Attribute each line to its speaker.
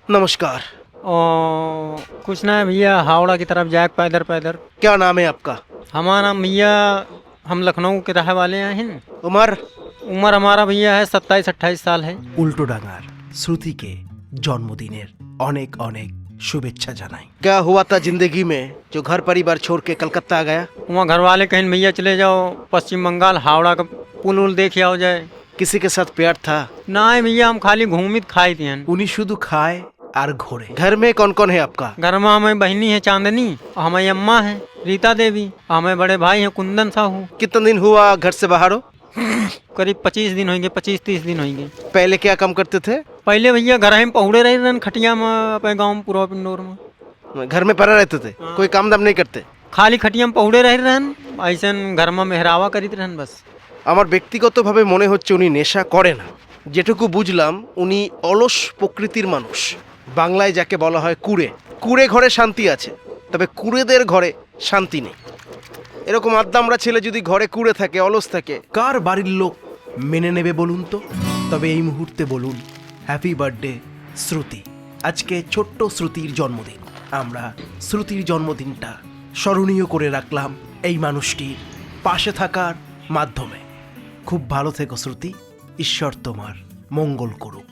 Speaker 1: नमस्कार।
Speaker 2: कुछ ना है भैया, हावड़ा की तरफ जाए पैदल पैदल।
Speaker 1: क्या नाम है आपका?
Speaker 2: हमारा नाम भैया, हम लखनऊ के रहे वाले हैं।
Speaker 1: उमर?
Speaker 2: उम्र हमारा भैया है 27-28 साल है।
Speaker 3: উল্টো ডাঙার শ্রুতিকে জন্মদিনের অনেক অনেক শুভেচ্ছা জানাই।
Speaker 1: क्या हुआ था जिंदगी में जो घर परिवार छोड़ के कलकत्ता आ गया?
Speaker 2: वहाँ घर वाले कहें भैया चले जाओ पश्चिम बंगाल, हावड़ा का पुल उल देख आओ जाए।
Speaker 1: किसी के साथ प्यार था?
Speaker 2: ना है भैया, हम खाली घूमित खाई थी।
Speaker 3: উনি শুধু খায় আর ঘোরে।
Speaker 1: घर में कौन कौन है आपका?
Speaker 2: घर में हमें बहनी है चांदनी, हमारी अम्मा है रीता देवी, हमें बड़े भाई हैं कुंदन साहू।
Speaker 1: कितना दिन हुआ घर से बाहर हो?
Speaker 2: करीब 25 दिन होंगे, 25-30 दिन होंगे।
Speaker 1: पहले क्या काम करते थे?
Speaker 2: पहले भैया घर में पहुड़े रहे रहन खटिया में अपने गाँव में पूरा पिंडोर में।
Speaker 1: घर में पड़ा रहते थे? कोई काम धाम नहीं करते?
Speaker 2: खाली खटिया में पहुड़े रहे रहन, ऐसा घर में मेहरावा करीत रहन बस।
Speaker 1: আমার ব্যক্তিগতভাবে মনে হচ্ছে উনি নেশা করে না। যেটুকু বুঝলাম উনি অলস প্রকৃতির মানুষ। বাংলায় যাকে বলা হয় কুড়ে। কুড়ে ঘরে শান্তি আছে, তবে কুড়েদের ঘরে শান্তি নেই। এরকম আদ্দামরা ছেলে যদি ঘরে কুড়ে থাকে, অলস থাকে,
Speaker 3: কার বাড়ির লোক মেনে নেবে বলুন তো? তবে এই মুহূর্তে বলুন হ্যাপি বার্থডে শ্রুতি। আজকে ছোট্ট শ্রুতির জন্মদিন। আমরা শ্রুতির জন্মদিনটা স্মরণীয় করে রাখলাম এই মানুষটির পাশে থাকার মাধ্যমে। খুব ভালো থেকো শ্রুতি, ঈশ্বর তোমার মঙ্গল করুক।